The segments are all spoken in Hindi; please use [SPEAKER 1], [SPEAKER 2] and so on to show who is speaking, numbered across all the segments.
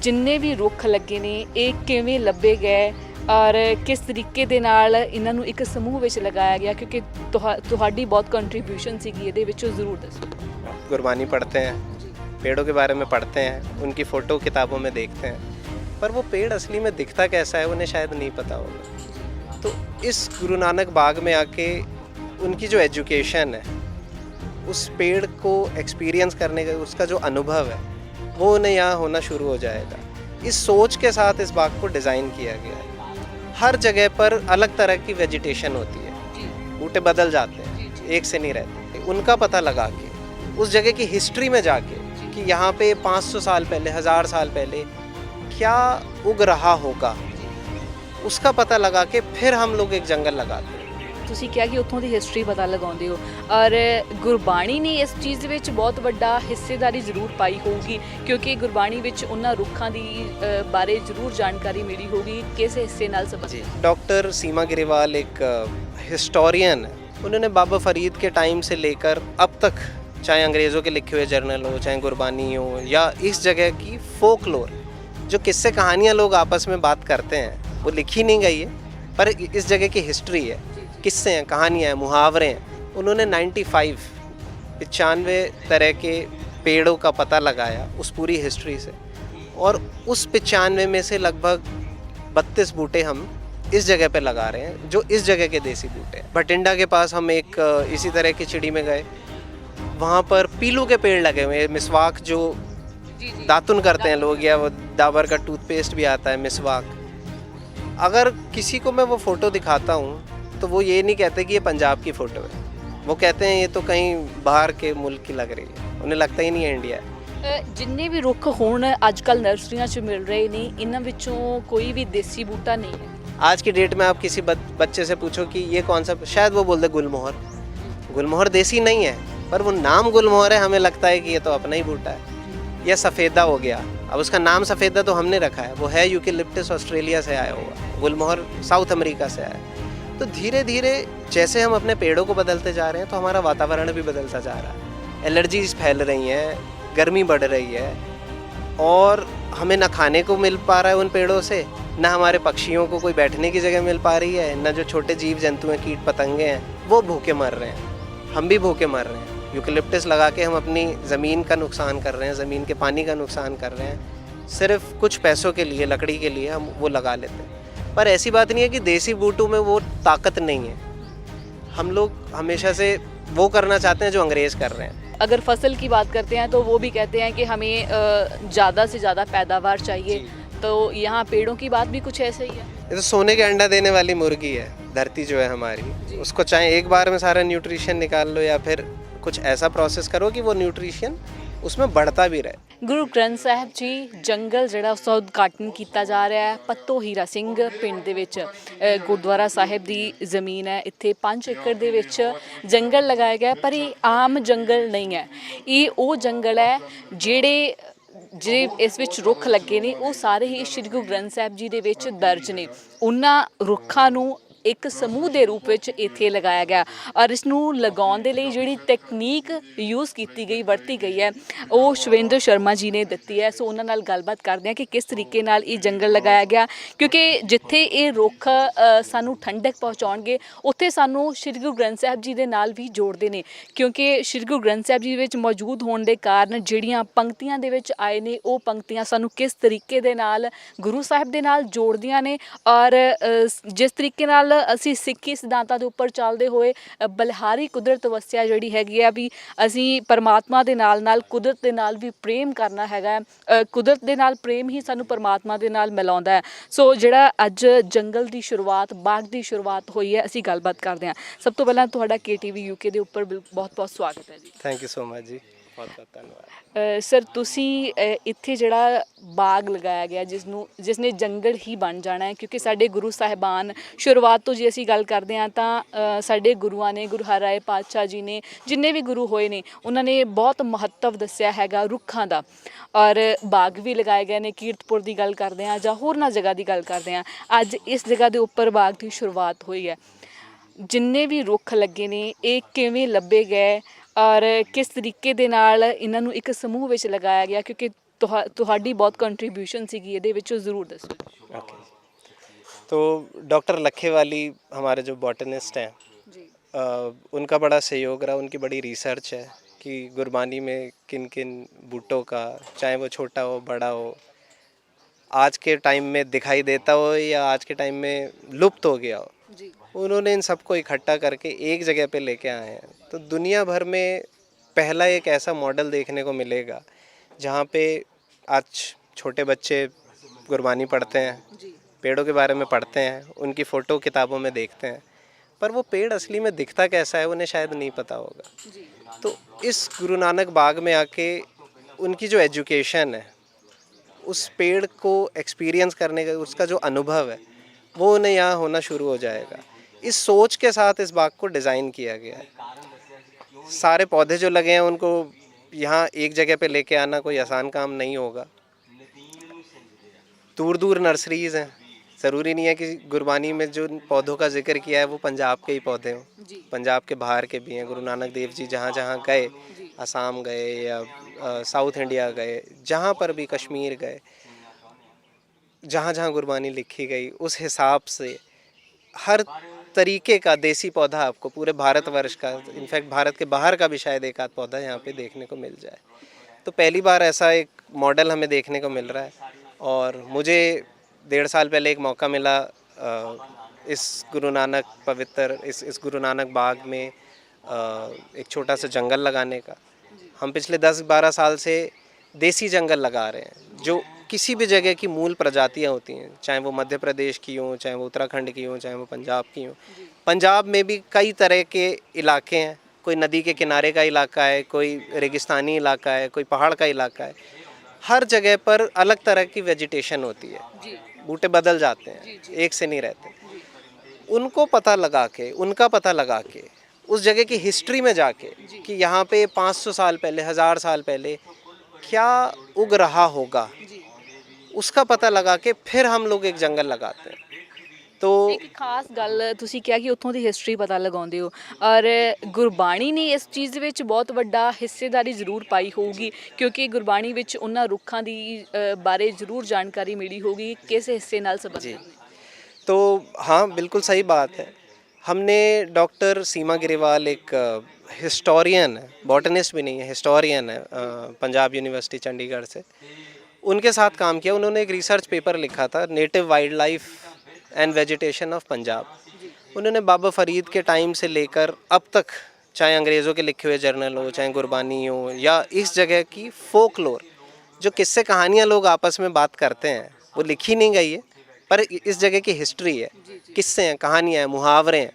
[SPEAKER 1] ਜਿੰਨੇ ਵੀ ਰੁੱਖ ਲੱਗੇ ਨੇ ਇਹ ਕਿਵੇਂ ਲੱਭੇ ਗਏ ਔਰ ਕਿਸ ਤਰੀਕੇ ਦੇ ਨਾਲ ਇਹਨਾਂ ਨੂੰ ਇੱਕ ਸਮੂਹ ਵਿੱਚ ਲਗਾਇਆ ਗਿਆ, ਕਿਉਂਕਿ ਤੁਹਾਡੀ बहुत कंट्रीब्यूशन ਸੀਗੀ ਇਹਦੇ ਵਿੱਚੋਂ ਜ਼ਰੂਰ ਦੱਸੋ।
[SPEAKER 2] गुरबानी पढ़ते हैं, पेड़ों के बारे में पढ़ते हैं, उनकी फ़ोटो किताबों में देखते हैं, पर वो पेड़ असली में दिखता कैसा है उन्हें शायद नहीं पता होगा। तो इस गुरु नानक बाग में आके उनकी जो एजुकेशन है, उस पेड़ को एक्सपीरियंस करने का उसका जो अनुभव है वो उन्हें यहाँ होना शुरू हो जाएगा। इस सोच के साथ इस बाग को डिज़ाइन किया गया है। हर जगह पर अलग तरह की वेजिटेशन होती है, बूटे बदल जाते हैं, एक से नहीं रहते। उनका पता लगा के उस जगह की हिस्ट्री में जाके कि यहाँ पे 500 साल पहले, 1000 साल पहले क्या उग रहा होगा, उसका पता लगा के फिर हम लोग एक जंगल लगाते हैं।
[SPEAKER 1] ਤੁਸੀਂ ਕਿਹਾ ਕਿ ਉੱਥੋਂ ਦੀ ਹਿਸਟਰੀ ਪਤਾ ਲਗਾਉਂਦੇ ਹੋ ਔਰ ਗੁਰਬਾਣੀ ਨੇ ਇਸ ਚੀਜ਼ ਦੇ ਵਿੱਚ ਬਹੁਤ ਵੱਡਾ ਹਿੱਸੇਦਾਰੀ ਜ਼ਰੂਰ ਪਾਈ ਹੋਊਗੀ, ਕਿਉਂਕਿ ਗੁਰਬਾਣੀ ਵਿੱਚ ਉਹਨਾਂ ਰੁੱਖਾਂ ਦੀ ਬਾਰੇ ਜ਼ਰੂਰ ਜਾਣਕਾਰੀ ਮਿਲੀ ਹੋਊਗੀ। किस हिस्से नाल संबंधित?
[SPEAKER 2] डॉक्टर सीमा ग्रेवाल एक हिस्टोरियन है। उन्होंने बाबा फरीद के टाइम से लेकर अब तक, चाहे अंग्रेज़ों के लिखे हुए जर्नल हो, चाहे गुरबानी हो, या इस जगह की फोकलोर जो किस्से कहानियाँ लोग आपस में बात करते हैं वो लिखी नहीं गई है, पर इस जगह की हिस्ट्री है, किस्से हैं, कहानियाँ हैं, मुहावरे हैं। उन्होंने 95 तरह के पेड़ों का पता लगाया उस पूरी हिस्ट्री से, और उस 95 में से लगभग 32 बूटे हम इस जगह पे लगा रहे हैं जो इस जगह के देसी बूटे हैं। भटिंडा के पास हम एक इसी तरह की चिड़ी में गए, वहाँ पर पीलू के पेड़ लगे हुए हैं। मिसवाक जो दातुन करते हैं लोग, या वो डाबर का टूथपेस्ट भी आता है मिसवाक। अगर किसी को मैं वो फ़ोटो दिखाता हूँ तो वो ये नहीं कहते कि ये पंजाब की फ़ोटो है, वो कहते हैं ये तो कहीं बाहर के मुल्क की लग रही है, उन्हें लगता ही नहीं है इंडिया है।
[SPEAKER 1] ਜਿੰਨੇ ਵੀ ਰੁੱਖ ਹੁਣ ਅੱਜ ਕੱਲ੍ਹ ਨਰਸਰੀਆਂ 'ਚ ਮਿਲ ਰਹੇ ਨੇ ਇਹਨਾਂ ਵਿੱਚੋਂ ਕੋਈ ਵੀ ਦੇਸੀ ਬੂਟਾ ਨਹੀਂ ਹੈ।
[SPEAKER 2] आज की डेट में आप किसी बच्चे से पूछो कि ये कौन सा, शायद वो बोल दे गुलमोहर। गुलमोहर देसी नहीं है, पर वो नाम गुलमोहर है, हमें लगता है कि ये तो अपना ही बूटा है। या सफ़ेदा हो गया, अब उसका नाम सफ़ेदा तो हमने रखा है, वो है यूकेलिप्टस ऑस्ट्रेलिया से आया हुआ, गुलमोहर साउथ अमेरिका से आया। तो धीरे धीरे जैसे हम अपने पेड़ों को बदलते जा रहे हैं तो हमारा वातावरण भी बदलता जा रहा है। एलर्जीज़ फैल रही हैं, गर्मी बढ़ रही है, और हमें ना खाने को मिल पा रहा है उन पेड़ों से, ना हमारे पक्षियों को कोई बैठने की जगह मिल पा रही है, ना जो छोटे जीव जंतु हैं, कीट पतंगे हैं, वो भूखे मर रहे हैं, हम भी भूखे मर रहे हैं। यूकेलिप्टस लगा के हम अपनी ज़मीन का नुकसान कर रहे हैं, ज़मीन के पानी का नुकसान कर रहे हैं, सिर्फ कुछ पैसों के लिए, लकड़ी के लिए हम वो लगा लेते हैं। पर ऐसी बात नहीं है कि देसी बूटों में वो ताकत नहीं है। हम लोग हमेशा से वो करना चाहते हैं जो अंग्रेज़ कर रहे हैं।
[SPEAKER 1] अगर फसल की बात करते हैं तो वो भी कहते हैं कि हमें ज़्यादा से ज़्यादा पैदावार चाहिए, तो यहाँ पेड़ों की बात भी कुछ ऐसे ही है।
[SPEAKER 2] ये तो सोने के अंडा देने वाली मुर्गी है धरती जो है हमारी, उसको चाहे एक बार में सारा न्यूट्रिशन निकाल लो, या फिर कुछ ऐसा प्रोसेस करो कि वो न्यूट्रिशन उसमें बढ़ता भी रहे।
[SPEAKER 1] ਗੁਰੂ ਗ੍ਰੰਥ ਸਾਹਿਬ ਜੀ ਜੰਗਲ ਜਿਹੜਾ ਉਸ ਦਾ ਉਦਘਾਟਨ ਕੀਤਾ ਜਾ ਰਿਹਾ ਹੈ ਪੱਤੋ ਹੀਰਾ ਸਿੰਘ ਪਿੰਡ ਦੇ ਵਿੱਚ। ਗੁਰਦੁਆਰਾ ਸਾਹਿਬ ਦੀ ਜ਼ਮੀਨ ਹੈ, ਇੱਥੇ 5 ਏਕੜ ਦੇ ਵਿੱਚ ਜੰਗਲ ਲਗਾਇਆ ਗਿਆ, ਪਰ ਇਹ ਆਮ ਜੰਗਲ ਨਹੀਂ ਹੈ। ਇਹ ਉਹ ਜੰਗਲ ਹੈ ਜਿਹੜੇ ਇਸ ਵਿੱਚ ਰੁੱਖ ਲੱਗੇ ਨੇ ਉਹ ਸਾਰੇ ਹੀ ਸ਼੍ਰੀ ਗੁਰੂ ਗ੍ਰੰਥ ਸਾਹਿਬ ਜੀ ਦੇ ਵਿੱਚ ਦਰਜ ਨੇ। ਉਹਨਾਂ ਰੁੱਖਾਂ ਨੂੰ ਇੱਕ ਸਮੂਹ ਦੇ ਰੂਪ ਵਿੱਚ ਇੱਥੇ ਲਗਾਇਆ ਗਿਆ, ਔਰ ਇਸ ਨੂੰ ਲਗਾਉਣ ਦੇ ਲਈ ਜਿਹੜੀ ਤਕਨੀਕ ਯੂਜ਼ ਕੀਤੀ ਗਈ, ਵਰਤੀ ਗਈ ਹੈ, ਉਹ ਸ਼ਿਵੇਂਦਰ ਸ਼ਰਮਾ ਜੀ ਨੇ ਦਿੱਤੀ ਹੈ। ਸੋ ਉਹਨਾਂ ਨਾਲ ਗੱਲਬਾਤ ਕਰਦੇ ਹਾਂ ਕਿ ਕਿਸ ਤਰੀਕੇ ਨਾਲ ਇਹ ਜੰਗਲ ਲਗਾਇਆ ਗਿਆ, ਕਿਉਂਕਿ ਜਿੱਥੇ ਇਹ ਰੁੱਖ ਸਾਨੂੰ ਠੰਡਕ ਪਹੁੰਚਾਉਣਗੇ ਉੱਥੇ ਸਾਨੂੰ ਸ਼੍ਰੀ ਗੁਰੂ ਗ੍ਰੰਥ ਸਾਹਿਬ ਜੀ ਦੇ ਨਾਲ ਵੀ ਜੋੜਦੇ ਨੇ, ਕਿਉਂਕਿ ਸ਼੍ਰੀ ਗੁਰੂ ਗ੍ਰੰਥ ਸਾਹਿਬ ਜੀ ਵਿੱਚ ਮੌਜੂਦ ਹੋਣ ਦੇ ਕਾਰਨ ਜਿਹੜੀਆਂ ਪੰਕਤੀਆਂ ਦੇ ਵਿੱਚ ਆਏ ਨੇ ਉਹ ਪੰਕਤੀਆਂ ਸਾਨੂੰ ਕਿਸ ਤਰੀਕੇ ਦੇ ਨਾਲ ਗੁਰੂ ਸਾਹਿਬ ਦੇ ਨਾਲ ਜੋੜਦੀਆਂ ਨੇ, ਔਰ ਜਿਸ ਤਰੀਕੇ ਨਾਲ ਅਸੀਂ ਸਿੱਖੀ ਸਿਧਾਂਤਾਂ ਦੇ ਉੱਪਰ ਚੱਲਦੇ ਹੋਏ ਬਲਿਹਾਰੀ ਕੁਦਰਤ ਵਸਿਆ ਜਿਹੜੀ ਹੈਗੀ ਆ ਵੀ ਅਸੀਂ ਪਰਮਾਤਮਾ ਦੇ ਨਾਲ ਨਾਲ ਕੁਦਰਤ ਦੇ ਨਾਲ ਵੀ ਪ੍ਰੇਮ ਕਰਨਾ ਹੈਗਾ। ਕੁਦਰਤ ਦੇ ਨਾਲ ਪ੍ਰੇਮ ਹੀ ਸਾਨੂੰ ਪਰਮਾਤਮਾ ਦੇ ਨਾਲ ਮਿਲਾਉਂਦਾ ਹੈ। ਸੋ ਜਿਹੜਾ ਅੱਜ ਜੰਗਲ ਦੀ ਸ਼ੁਰੂਆਤ, ਬਾਗ ਦੀ ਸ਼ੁਰੂਆਤ ਹੋਈ ਹੈ, ਅਸੀਂ ਗੱਲਬਾਤ ਕਰਦੇ ਹਾਂ। ਸਭ ਤੋਂ ਪਹਿਲਾਂ ਤੁਹਾਡਾ KTV UK ਦੇ ਉੱਪਰ ਬਹੁਤ ਬਹੁਤ ਸਵਾਗਤ ਹੈ ਜੀ।
[SPEAKER 2] थैंक यू सो मच जी, बहुत बहुत धन्यवाद।
[SPEAKER 1] ਸਰ ਤੁਸੀਂ ਇੱਥੇ ਜਿਹੜਾ ਬਾਗ ਲਗਾਇਆ ਗਿਆ ਜਿਸਨੇ ਜੰਗਲ ਹੀ ਬਣ ਜਾਣਾ ਹੈ, ਕਿਉਂਕਿ ਸਾਡੇ ਗੁਰੂ ਸਾਹਿਬਾਨ ਸ਼ੁਰੂਆਤ ਤੋਂ ਜੇ ਅਸੀਂ ਗੱਲ ਕਰਦੇ ਹਾਂ ਤਾਂ ਸਾਡੇ ਗੁਰੂਆਂ ਨੇ, ਗੁਰੂ ਹਰਿਰਾਏ ਪਾਤਸ਼ਾਹ ਜੀ ਨੇ, ਜਿੰਨੇ ਵੀ ਗੁਰੂ ਹੋਏ ਨੇ ਉਹਨਾਂ ਨੇ ਬਹੁਤ ਮਹੱਤਵ ਦੱਸਿਆ ਹੈਗਾ ਰੁੱਖਾਂ ਦਾ, ਔਰ ਬਾਗ ਵੀ ਲਗਾਏ ਗਏ ਨੇ। ਕੀਰਤਪੁਰ ਦੀ ਗੱਲ ਕਰਦੇ ਹਾਂ ਜਾਂ ਹੋਰਨਾਂ ਜਗ੍ਹਾ ਦੀ ਗੱਲ ਕਰਦੇ ਹਾਂ, ਅੱਜ ਇਸ ਜਗ੍ਹਾ ਦੇ ਉੱਪਰ ਬਾਗ ਦੀ ਸ਼ੁਰੂਆਤ ਹੋਈ ਹੈ। ਜਿੰਨੇ ਵੀ ਰੁੱਖ ਲੱਗੇ ਨੇ ਇਹ ਕਿਵੇਂ ਲੱਭੇ ਗਏ ਔਰ किस तरीके दे नाल इन्हां नूं एक समूह विच लगाया गया, क्योंकि ਤੁਹਾਡੀ ਬਹੁਤ ਕੰਟਰੀਬਿਊਸ਼ਨ ਸੀਗੀ ਇਹਦੇ ਵਿੱਚ, ਉਹ ਜ਼ਰੂਰ ਦੱਸੋ।
[SPEAKER 2] ओके, तो डॉक्टर लखेवाली हमारे जो बॉटनिस्ट हैं,
[SPEAKER 1] जी
[SPEAKER 2] उनका बड़ा सहयोग रहा, उनकी बड़ी रिसर्च है कि गुरबानी में किन किन बूटों का, चाहे वो छोटा हो बड़ा हो, आज के टाइम में दिखाई देता हो या आज के टाइम में लुप्त हो गया हो,
[SPEAKER 1] जी
[SPEAKER 2] उन्होंने इन सबको इकट्ठा करके एक जगह पे लेके आए हैं। तो दुनिया भर में पहला एक ऐसा मॉडल देखने को मिलेगा जहाँ पे आज छोटे बच्चे गुरबानी पढ़ते हैं,
[SPEAKER 1] जी
[SPEAKER 2] पेड़ों के बारे में पढ़ते हैं, उनकी फ़ोटो किताबों में देखते हैं, पर वो पेड़ असली में दिखता कैसा है उन्हें शायद नहीं पता होगा।
[SPEAKER 1] जी
[SPEAKER 2] तो इस गुरु नानक बाग में आके उनकी जो एजुकेशन है, उस पेड़ को एक्सपीरियंस करने का उसका जो अनुभव है, वो उन्हें यहाँ होना शुरू हो जाएगा। इस सोच के साथ इस बाग को डिज़ाइन किया गया है। सारे पौधे जो लगे हैं उनको यहाँ एक जगह पे लेके आना कोई आसान काम नहीं होगा। दूर दूर नर्सरीज़ हैं, ज़रूरी नहीं है कि गुरबानी में जो पौधों का जिक्र किया है वो पंजाब के ही पौधे हों,
[SPEAKER 1] जी
[SPEAKER 2] पंजाब के बाहर के भी हैं। गुरु नानक देव जी जहाँ जहाँ गए, असम गए या साउथ इंडिया गए, जहाँ पर भी, कश्मीर गए, जहाँ जहाँ गुरबानी लिखी गई उस हिसाब से हर तरीके का देसी पौधा आपको पूरे भारतवर्ष का, इनफैक्ट भारत के बाहर का भी शायद एक आध पौधा यहाँ पे देखने को मिल जाए। तो पहली बार ऐसा एक मॉडल हमें देखने को मिल रहा है और मुझे 1.5 साल पहले एक मौका मिला इस गुरु नानक पवित्र इस गुरु नानक बाग में एक छोटा सा जंगल लगाने का। हम पिछले 10-12 साल से देसी जंगल लगा रहे हैं जो किसी भी जगह की मूल प्रजातियां होती हैं, चाहे वो मध्य प्रदेश की हों, चाहे वो उत्तराखंड की हों, चाहे वो पंजाब की हों। पंजाब में भी कई तरह के इलाके हैं, कोई नदी के किनारे का इलाका है, कोई रेगिस्तानी इलाका है, कोई पहाड़ का इलाका है। हर जगह पर अलग तरह की वेजिटेशन होती है, बूटे बदल जाते हैं, एक से नहीं रहते। उनका पता लगा के उस जगह की हिस्ट्री में जाके कि यहाँ पे 500 साल पहले, 1000 साल पहले क्या उग रहा होगा, उसका पता लगा के फिर हम लोग एक जंगल लगाते हैं। तो
[SPEAKER 1] ਇੱਕ ਖਾਸ ਗੱਲ ਤੁਸੀਂ ਕਿਹਾ ਕਿ ਉੱਥੋਂ ਦੀ ਹਿਸਟਰੀ ਪਤਾ ਲਗਾਉਂਦੇ ਹੋ, ਔਰ ਗੁਰਬਾਣੀ ਨੇ ਇਸ ਚੀਜ਼ ਦੇ ਵਿੱਚ ਬਹੁਤ ਵੱਡਾ ਹਿੱਸੇਦਾਰੀ ਜ਼ਰੂਰ ਪਾਈ ਹੋਊਗੀ, ਕਿਉਂਕਿ ਗੁਰਬਾਣੀ ਵਿੱਚ ਉਹਨਾਂ ਰੁੱਖਾਂ ਦੀ ਬਾਰੇ ਜ਼ਰੂਰ ਜਾਣਕਾਰੀ ਮਿਲੀ ਹੋਊਗੀ ਕਿਸ ਹਿੱਸੇ ਨਾਲ ਸੰਬੰਧਿਤ ਨੇ।
[SPEAKER 2] तो हाँ, बिल्कुल सही बात है। हमने डॉक्टर सीमा ग्रेवाल एक हिस्टोरियन है, बॉटनिस्ट भी नहीं है, हिस्टोरियन है, पंजाब यूनिवर्सिटी चंडीगढ़ से, उनके साथ काम किया। उन्होंने एक रिसर्च पेपर लिखा था, native wild life and vegetation of Punjab. उन्होंने बाबा फरीद के टाइम से लेकर अब तक, चाहे अंग्रेज़ों के लिखे हुए जर्नल हो, चाहे गुरबानी हो, या इस जगह की फोकलोर, जो किस्से कहानियाँ लोग आपस में बात करते हैं, वो लिखी नहीं गई है, पर इस जगह की हिस्ट्री है, किस्से हैं, कहानियाँ हैं, मुहावरे हैं,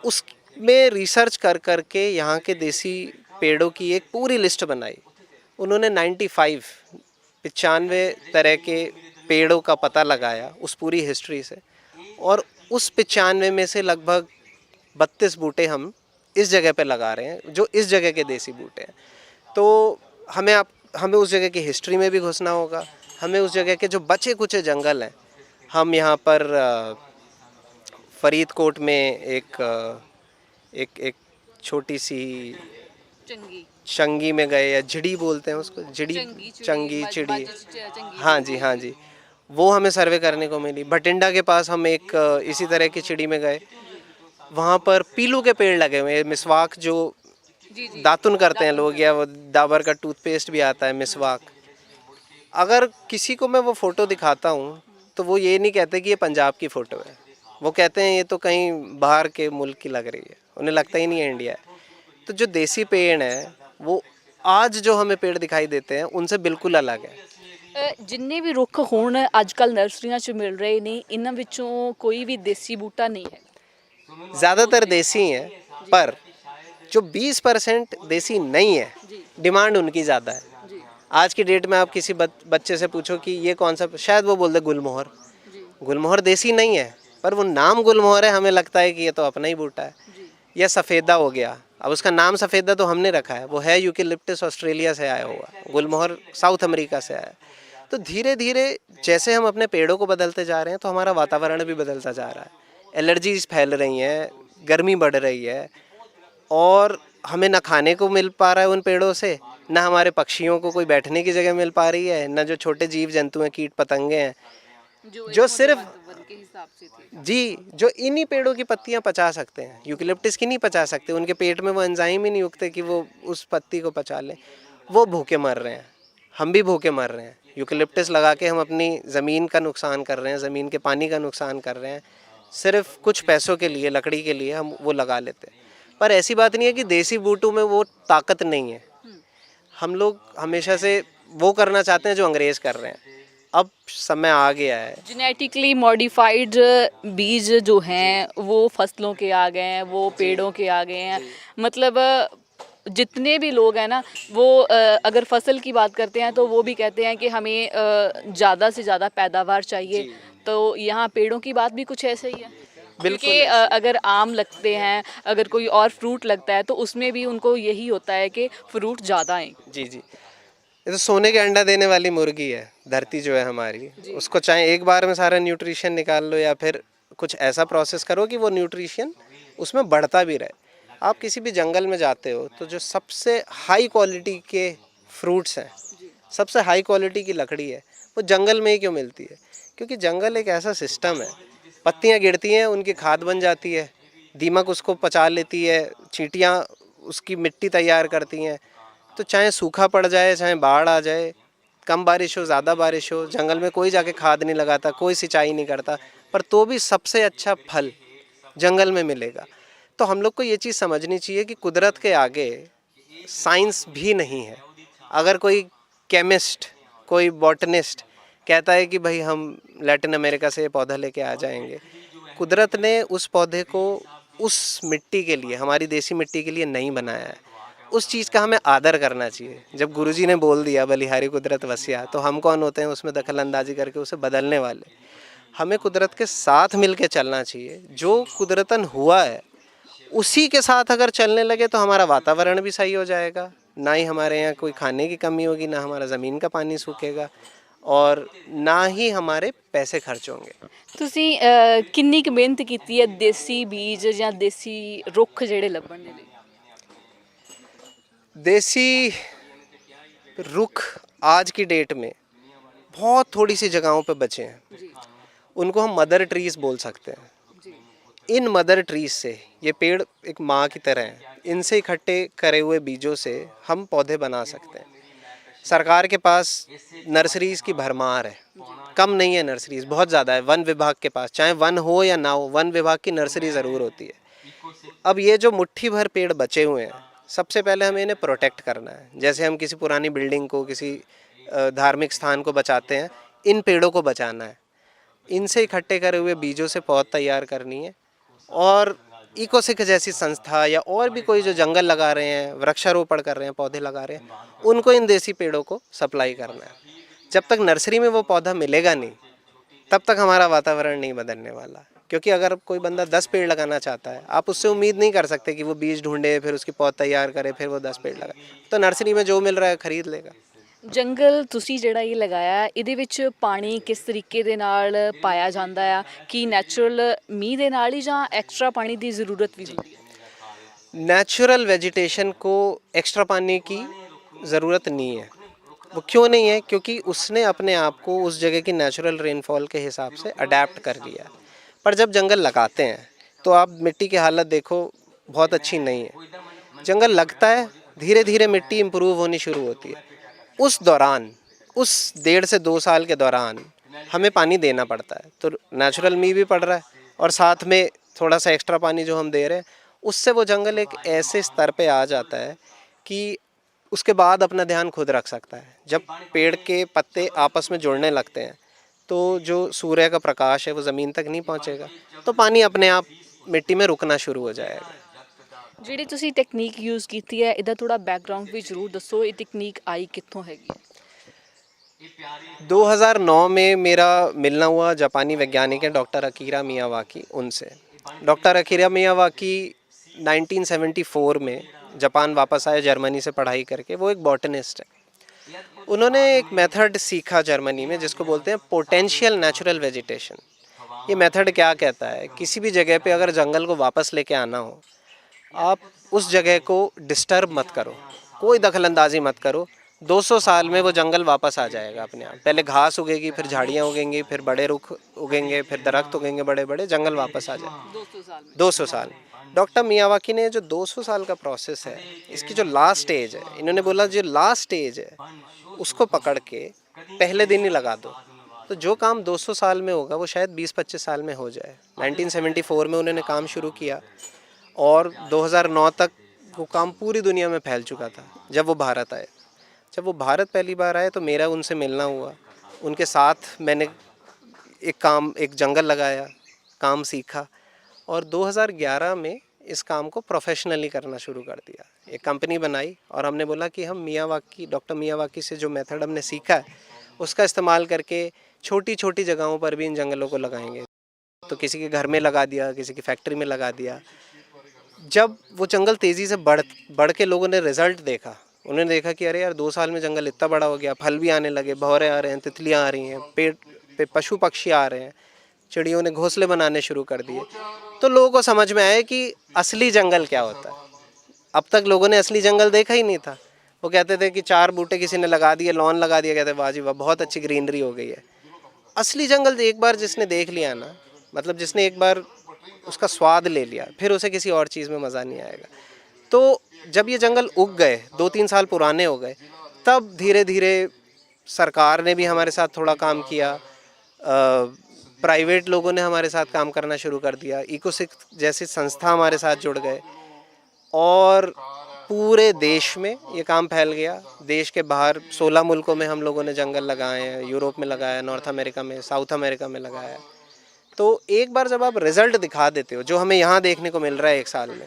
[SPEAKER 2] उसमें रिसर्च कर कर के यहाँ के देसी पेड़ों की एक पूरी लिस्ट बनाई। उन्होंने 95 तरह के पेड़ों का पता लगाया उस पूरी हिस्ट्री से, और उस 95 में से लगभग 32 बूटे हम इस जगह पे लगा रहे हैं जो इस जगह के देसी बूटे हैं। तो हमें उस जगह की हिस्ट्री में भी घुसना होगा, हमें उस जगह के जो बचे कुचे जंगल हैं, हम यहाँ पर फरीदकोट में एक छोटी सी चंगी में गए, या झिड़ी बोलते हैं उसको, चंगी चिड़ी, हाँ जी, वो हमें सर्वे करने को मिली। भटिंडा के पास हम एक इसी तरह की चिड़ी में गए, वहाँ पर पीलू के पेड़ लगे हुए हैं, मिसवाक जो दातुन करते हैं लोग, या वो डाबर का टूथपेस्ट भी आता है, मिसवाक। अगर किसी को मैं वो फ़ोटो दिखाता हूँ तो वो ये नहीं कहते कि ये पंजाब की फ़ोटो है, वो कहते हैं ये तो कहीं बाहर के मुल्क की लग रही है, उन्हें लगता ही नहीं है इंडिया है। तो जो देसी पेड़ हैं वो आज जो हमें पेड़ दिखाई देते हैं उनसे बिल्कुल अलग है।
[SPEAKER 1] ਜਿੰਨੇ ਵੀ ਰੁੱਖ ਹੁਣ ਅੱਜ ਕੱਲ ਨਰਸਰੀਆਂ 'ਚ ਮਿਲ ਰਹੇ ਨੇ, ਇਹਨਾਂ ਵਿੱਚੋਂ ਕੋਈ ਵੀ ਦੇਸੀ ਬੂਟਾ ਨਹੀਂ ਹੈ।
[SPEAKER 2] ज़्यादातर देसी हैं, पर जो 20% देसी नहीं है, डिमांड उनकी ज़्यादा है। आज की डेट में आप किसी बच्चे से पूछो कि ये कौन सा, शायद वो बोल दे गुलमोहर। गुलमोहर देसी नहीं है, पर वो नाम गुलमोहर है, हमें लगता है कि ये तो अपना ही बूटा है। या सफ़ेदा हो गया, अब उसका नाम सफ़ेदा तो हमने रखा है, वो है यूकेलिप्टस ऑस्ट्रेलिया से आया हुआ, गुलमोहर साउथ अमेरिका से आया। तो धीरे धीरे जैसे हम अपने पेड़ों को बदलते जा रहे हैं तो हमारा वातावरण भी बदलता जा रहा है, एलर्जीज़ फैल रही हैं, गर्मी बढ़ रही है, और हमें ना खाने को मिल पा रहा है उन पेड़ों से, ना हमारे पक्षियों को कोई बैठने की जगह मिल पा रही है, ना जो छोटे जीव जंतु हैं, कीट पतंगे हैं, जो सिर्फ
[SPEAKER 1] वन के हिसाब से थे।
[SPEAKER 2] जी, जो इन्हीं पेड़ों की पत्तियां पचा सकते हैं, यूकेलिप्टस की नहीं पचा सकते, उनके पेट में वो एंजाइम ही नहीं उगते कि वो उस पत्ती को पचा लें, वो भूखे मर रहे हैं, हम भी भूखे मर रहे हैं। यूकेलिप्टस लगा के हम अपनी ज़मीन का नुकसान कर रहे हैं, ज़मीन के पानी का नुकसान कर रहे हैं, सिर्फ कुछ पैसों के लिए, लकड़ी के लिए हम वो लगा लेते हैं। पर ऐसी बात नहीं है कि देसी बूटों में वो ताकत नहीं है। हम लोग हमेशा से वो करना चाहते हैं जो अंग्रेज़ कर रहे हैं। अब समय आ गया है।
[SPEAKER 1] जेनेटिकली मॉडिफाइड बीज जो हैं वो फसलों के आ गए हैं, वो पेड़ों के आ गए हैं। मतलब जितने भी लोग हैं ना वो अगर फसल की बात करते हैं तो वो भी कहते हैं कि हमें ज़्यादा से ज़्यादा पैदावार चाहिए। तो यहाँ पेड़ों की बात भी कुछ ऐसे ही है। क्योंकि अगर आम लगते हैं, अगर कोई और फ्रूट लगता है तो उसमें भी उनको यही होता है कि फ्रूट ज़्यादा आए।
[SPEAKER 2] जी जी, ये तो सोने के अंडा देने वाली मुर्गी है धरती जो है हमारी, उसको चाहे एक बार में सारा न्यूट्रिशन निकाल लो या फिर कुछ ऐसा प्रोसेस करो कि वो न्यूट्रिशन उसमें बढ़ता भी रहे। आप किसी भी जंगल में जाते हो तो जो सबसे हाई क्वालिटी के फ्रूट्स हैं, सबसे हाई क्वालिटी की लकड़ी है, वो जंगल में ही क्यों मिलती है? क्योंकि जंगल एक ऐसा सिस्टम है, पत्तियाँ गिरती हैं, उनकी खाद बन जाती है, दीमक उसको पचा लेती है, चींटियाँ उसकी मिट्टी तैयार करती हैं। तो चाहे सूखा पड़ जाए, चाहे बाढ़ आ जाए, कम बारिश हो, ज़्यादा बारिश हो, जंगल में कोई जाके खाद नहीं लगाता, कोई सिंचाई नहीं करता, पर तो भी सबसे अच्छा फल जंगल में मिलेगा। तो हम लोग को ये चीज़ समझनी चाहिए कि कुदरत के आगे साइंस भी नहीं है। अगर कोई केमिस्ट, कोई बॉटनिस्ट कहता है कि भाई हम लैटिन अमेरिका से ये पौधा लेके आ जाएंगे, कुदरत ने उस पौधे को उस मिट्टी के लिए, हमारी देसी मिट्टी के लिए नहीं बनाया है। उस चीज़ का हमें आदर करना चाहिए। जब गुरुजी ने बोल दिया बलिहारी कुदरत वसिया, तो हम कौन होते हैं उसमें दखल अंदाजी करके उसे बदलने वाले? हमें कुदरत के साथ मिल के चलना चाहिए। जो कुदरतन हुआ है उसी के साथ अगर चलने लगे तो हमारा वातावरण भी सही हो जाएगा, ना ही हमारे यहाँ कोई खाने की कमी होगी, ना हमारा ज़मीन का पानी सूखेगा और ना ही हमारे पैसे खर्च होंगे।
[SPEAKER 1] ਤੁਸੀਂ ਕਿੰਨੀ ਕੁ ਮਿਹਨਤ ਕੀਤੀ ਹੈ ਦੇਸੀ ਬੀਜ ਜਾਂ ਦੇਸੀ ਰੁੱਖ ਜਿਹੜੇ ਲੱਭਣ ਦੇ ਲਈ?
[SPEAKER 2] देसी रुख आज की डेट में बहुत थोड़ी सी जगहों पे बचे हैं, उनको हम मदर ट्रीज बोल सकते हैं। इन मदर ट्रीज से, ये पेड़ एक माँ की तरह हैं, इनसे इकट्ठे करे हुए बीजों से हम पौधे बना सकते हैं। सरकार के पास नर्सरीज़ की भरमार है, कम नहीं है नर्सरीज़, बहुत ज़्यादा है। वन विभाग के पास, चाहे वन हो या ना हो, वन विभाग की नर्सरी ज़रूर होती है। अब ये जो मुट्ठी भर पेड़ बचे हुए हैं, सबसे पहले हमें इन्हें प्रोटेक्ट करना है। जैसे हम किसी पुरानी बिल्डिंग को, किसी धार्मिक स्थान को बचाते हैं, इन पेड़ों को बचाना है। इनसे इकट्ठे करे हुए बीजों से पौध तैयार करनी है और इकोसिक जैसी संस्था या और भी कोई जो जंगल लगा रहे हैं, वृक्षारोपण कर रहे हैं, पौधे लगा रहे हैं, उनको इन देसी पेड़ों को सप्लाई करना है। जब तक नर्सरी में वो पौधा मिलेगा नहीं, तब तक हमारा वातावरण नहीं बदलने वाला। क्योंकि अगर कोई बंदा 10 पेड़ लगाना चाहता है, आप उससे उम्मीद नहीं कर सकते कि वो बीज ढूंढे, फिर उसकी पौध तैयार करे, फिर वो 10 पेड़ लगाए। तो नर्सरी में जो मिल रहा है खरीद लेगा।
[SPEAKER 1] ਜੰਗਲ ਤੁਸੀਂ ਜਿਹੜਾ ਇਹ ਲਗਾਇਆ ਹੈ, ਇਹਦੇ ਵਿੱਚ ਪਾਣੀ ਕਿਸ ਤਰੀਕੇ ਦੇ ਨਾਲ ਪਾਇਆ ਜਾਂਦਾ ਆ? ਕੀ ਨੈਚੁਰਲ ਮੀਂਹ ਦੇ ਨਾਲ ਹੀ ਜਾਂ ਐਕਸਟਰਾ ਪਾਣੀ ਦੀ ਜ਼ਰੂਰਤ ਵੀ ਹੁੰਦੀ ਹੈ?
[SPEAKER 2] नेचुरल वेजिटेशन को एक्स्ट्रा पानी की ज़रूरत नहीं है। वो क्यों नहीं है? क्योंकि उसने अपने आप को उस जगह की नेचुरल रेनफॉल के हिसाब से अडेप्ट कर लिया। पर जब जंगल लगाते हैं तो आप मिट्टी की हालत देखो, बहुत अच्छी नहीं है। जंगल लगता है, धीरे धीरे मिट्टी इम्प्रूव होनी शुरू होती है। उस दौरान, उस 1.5 से 2 साल के दौरान हमें पानी देना पड़ता है। तो नेचुरल मीह भी पड़ रहा है और साथ में थोड़ा सा एक्स्ट्रा पानी जो हम दे रहे हैं, उससे वो जंगल एक ऐसे स्तर पे आ जाता है कि उसके बाद अपना ध्यान खुद रख सकता है। जब पेड़ के पत्ते आपस में जुड़ने लगते हैं तो जो सूर्य का प्रकाश है वो ज़मीन तक नहीं पहुंचेगा, तो पानी अपने आप मिट्टी में रुकना शुरू हो जाएगा।
[SPEAKER 1] ਜਿਹੜੀ ਤੁਸੀਂ ਟੈਕਨੀਕ ਯੂਜ਼ ਕੀਤੀ ਹੈ, ਇਹਦਾ ਥੋੜਾ ਬੈਕਗ੍ਰਾਉਂਡ ਵੀ ਜ਼ਰੂਰ ਦੱਸੋ। ਇਹ ਟੈਕਨੀਕ ਆਈ ਕਿੱਥੋਂ ਹੈਗੀ ਹੈ?
[SPEAKER 2] 2009 में मेरा मिलना हुआ जापानी वैज्ञानिक है डॉक्टर अकीरा मियावाकी, उनसे। डॉक्टर अकीरा मियावाकी 1974 में जापान वापस आए जर्मनी से पढ़ाई करके। वो एक बॉटनिस्ट है। उन्होंने एक मेथड सीखा जर्मनी में जिसको बोलते हैं पोटेंशियल नेचुरल वेजिटेशन। ये मेथड क्या कहता है? किसी भी जगह पे अगर जंगल को वापस लेके आना हो, आप उस जगह को डिस्टर्ब मत करो, कोई दखलंदाजी मत करो। 200 साल में वो जंगल वापस आ जाएगा अपने आप। पहले घास उगेगी, फिर झाड़ियाँ उगेंगी, फिर बड़े रुख उगेंगे, फिर दरख्त उगेंगे बड़े बड़े, जंगल वापस आ जाए।
[SPEAKER 1] 200 साल में
[SPEAKER 2] 200 साल। डॉक्टर मियावाकी ने जो 200 साल का प्रोसेस है, इसकी जो लास्ट स्टेज है, इन्होंने बोला जो लास्ट स्टेज है उसको पकड़ के पहले दिन ही लगा दो, तो जो काम 200 साल में होगा वो शायद 20-25 साल में हो जाए। 1974 में उन्होंने काम शुरू किया और 2009 तक वो काम पूरी दुनिया में फैल चुका था। जब वो भारत आए, जब वो भारत पहली बार आए तो मेरा उनसे मिलना हुआ, उनके साथ मैंने एक जंगल लगाया, काम सीखा और 2011 में इस काम को प्रोफेशनली करना शुरू कर दिया। एक कंपनी बनाई और हमने बोला कि हम डॉक्टर मियावाकी से जो मेथड हमने सीखा है उसका इस्तेमाल करके छोटी छोटी जगहों पर भी इन जंगलों को लगाएंगे। तो किसी के घर में लगा दिया, किसी की फैक्ट्री में लगा दिया। जब वो जंगल तेज़ी से बढ़ के लोगों ने रिजल्ट देखा, उन्होंने देखा कि अरे यार 2 साल में जंगल इतना बड़ा हो गया, फल भी आने लगे, भौरे आ रहे हैं, तितलियाँ आ रही हैं, पेड़ पे पशु पक्षी आ रहे हैं, चिड़ियों ने घोंसले बनाने शुरू कर दिए। तो लोगों को समझ में आया कि असली जंगल क्या होता है। अब तक लोगों ने असली जंगल देखा ही नहीं था। वो कहते थे कि 4 बूटे किसी ने लगा दिए, लॉन लगा दिया, कहते वाह जी वाह बहुत अच्छी ग्रीनरी हो गई है। असली जंगल एक बार जिसने देख लिया ना, मतलब जिसने एक बार उसका स्वाद ले लिया, फिर उसे किसी और चीज़ में मज़ा नहीं आएगा। तो जब ये जंगल उग गए, 2-3 साल पुराने हो गए, तब धीरे धीरे सरकार ने भी हमारे साथ थोड़ा काम किया, प्राइवेट लोगों ने हमारे साथ काम करना शुरू कर दिया, इकोसिक जैसी संस्था हमारे साथ जुड़ गए और पूरे देश में ये काम फैल गया। देश के बाहर 16 मुल्कों में हम लोगों ने जंगल लगाए हैं, यूरोप में लगाया, नॉर्थ अमेरिका में, साउथ अमेरिका में लगाया। तो एक बार जब आप रिज़ल्ट दिखा देते हो, जो हमें यहाँ देखने को मिल रहा है 1 साल में,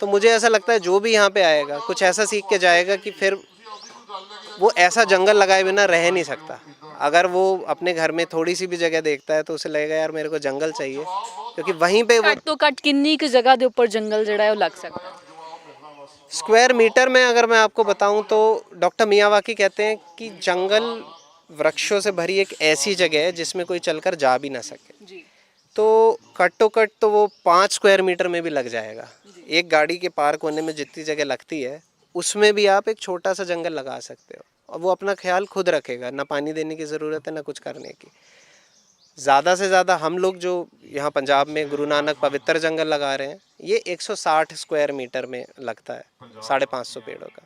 [SPEAKER 2] तो मुझे ऐसा लगता है जो भी यहाँ पे आएगा कुछ ऐसा सीख के जाएगा कि फिर वो ऐसा जंगल लगाए बिना रह नहीं सकता। अगर वो अपने घर में थोड़ी सी भी जगह देखता है तो उसे लगेगा यार मेरे को जंगल चाहिए, क्योंकि वहीं पे वो
[SPEAKER 1] ਘੱਟ ਤੋਂ ਘੱਟ किन्नी कुछ जगह ਦੇ ਉੱਪਰ जंगल ਜਿਹੜਾ ਹੈ ਉਹ ਲੱਗ ਸਕਦਾ ਹੈ?
[SPEAKER 2] स्क्वायर मीटर में अगर मैं आपको बताऊं तो डॉक्टर मियावाकी कहते हैं कि जंगल वृक्षों से भरी एक ऐसी जगह है जिसमें कोई चलकर जा भी ना सके।
[SPEAKER 1] जी
[SPEAKER 2] तो कट तो वो 5 स्क्वायर मीटर में भी लग जाएगा। एक गाड़ी के पार्क होने में जितनी जगह लगती है उसमें भी आप एक छोटा सा जंगल लगा सकते हो और वो अपना ख्याल खुद रखेगा, ना पानी देने की ज़रूरत है ना कुछ करने की। ज़्यादा से ज़्यादा हम लोग जो यहाँ पंजाब में गुरु नानक पवित्र जंगल लगा रहे हैं, ये 160 स्क्वायर मीटर में लगता है, 550 पेड़ों का।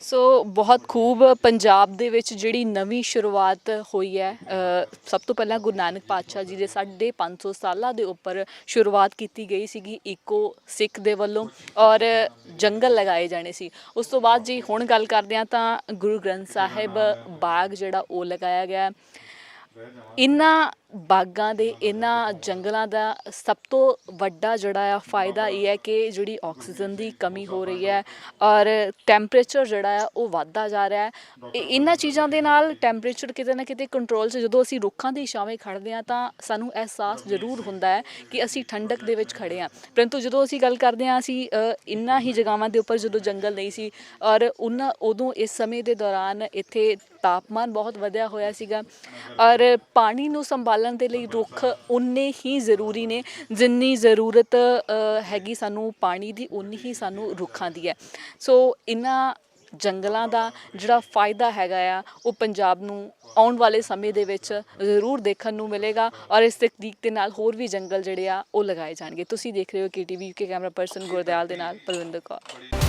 [SPEAKER 1] ਸੋ ਬਹੁਤ ਖੂਬ ਪੰਜਾਬ ਦੇ ਵਿੱਚ ਜਿਹੜੀ ਨਵੀਂ ਸ਼ੁਰੂਆਤ ਹੋਈ ਹੈ, ਸਭ ਤੋਂ ਪਹਿਲਾਂ ਗੁਰੂ ਨਾਨਕ ਪਾਤਸ਼ਾਹ ਜੀ ਦੇ 550 ਸਾਲਾਂ ਦੇ ਉੱਪਰ ਸ਼ੁਰੂਆਤ ਕੀਤੀ ਗਈ ਸੀਗੀ ਈਕੋ ਸਿੱਖ ਦੇ ਵੱਲੋਂ ਔਰ ਜੰਗਲ ਲਗਾਏ ਜਾਣੇ ਸੀ। ਉਸ ਤੋਂ ਬਾਅਦ ਜੀ ਹੁਣ ਗੱਲ ਕਰਦੇ ਹਾਂ ਤਾਂ ਗੁਰੂ ਗ੍ਰੰਥ ਸਾਹਿਬ ਬਾਗ ਜਿਹੜਾ ਉਹ ਲਗਾਇਆ ਗਿਆ। ਇਹਨਾਂ ਬਾਗਾਂ ਦੇ ਇਹਨਾਂ ਜੰਗਲਾਂ ਦਾ ਸਭ ਤੋਂ ਵੱਡਾ ਜਿਹੜਾ ਆ ਫਾਇਦਾ ਇਹ ਹੈ ਕਿ ਜਿਹੜੀ ਆਕਸੀਜਨ ਦੀ ਕਮੀ ਹੋ ਰਹੀ ਹੈ ਔਰ ਟੈਂਪਰੇਚਰ ਜਿਹੜਾ ਆ ਉਹ ਵੱਧਦਾ ਜਾ ਰਿਹਾ ਹੈ। ਇਹਨਾਂ ਚੀਜ਼ਾਂ ਦੇ ਨਾਲ ਟੈਂਪਰੇਚਰ ਕਿਤੇ ਨਾ ਕਿਤੇ ਕੰਟਰੋਲ 'ਚ ਜਦੋਂ ਅਸੀਂ ਰੁੱਖਾਂ ਦੀ ਛਾਵੇਂ ਖੜ੍ਹਦੇ ਹਾਂ ਤਾਂ ਸਾਨੂੰ ਅਹਿਸਾਸ ਜ਼ਰੂਰ ਹੁੰਦਾ ਹੈ ਕਿ ਅਸੀਂ ਠੰਡਕ ਦੇ ਵਿੱਚ ਖੜ੍ਹੇ ਹਾਂ। ਪਰੰਤੂ ਜਦੋਂ ਅਸੀਂ ਗੱਲ ਕਰਦੇ ਹਾਂ ਅਸੀਂ ਇਹਨਾਂ ਹੀ ਜਗ੍ਹਾਵਾਂ ਦੇ ਉੱਪਰ ਜਦੋਂ ਜੰਗਲ ਨਹੀਂ ਸੀ ਔਰ ਉਦੋਂ ਇਸ ਸਮੇਂ ਦੇ ਦੌਰਾਨ ਇੱਥੇ ਤਾਪਮਾਨ ਬਹੁਤ ਵਧਿਆ ਹੋਇਆ ਸੀਗਾ ਔਰ ਪਾਣੀ ਨੂੰ ਸੰਭਾਲਣ ਦੇ ਲਈ ਰੁੱਖ ਉਨੇ ਹੀ ਜ਼ਰੂਰੀ ਨੇ ਜਿੰਨੀ ਜ਼ਰੂਰਤ ਹੈਗੀ ਸਾਨੂੰ ਪਾਣੀ ਦੀ, ਉਨੀ ਹੀ ਸਾਨੂੰ ਰੁੱਖਾਂ ਦੀ ਹੈ। ਸੋ ਇਹਨਾਂ ਜੰਗਲਾਂ ਦਾ ਜਿਹੜਾ ਫਾਇਦਾ ਹੈਗਾ ਆ ਉਹ ਪੰਜਾਬ ਨੂੰ ਆਉਣ ਵਾਲੇ ਸਮੇਂ ਦੇ ਵਿੱਚ ਜ਼ਰੂਰ ਦੇਖਣ ਨੂੰ ਮਿਲੇਗਾ ਔਰ ਇਸ ਤਕਨੀਕ ਦੇ ਨਾਲ ਹੋਰ ਵੀ ਜੰਗਲ ਜਿਹੜੇ ਆ ਉਹ ਲਗਾਏ ਜਾਣਗੇ। ਤੁਸੀਂ ਦੇਖ ਰਹੇ ਹੋ KTV UK, camera person Gurdial ਦੇ ਨਾਲ ਪਲਵਿੰਦਰ ਕੌਰ।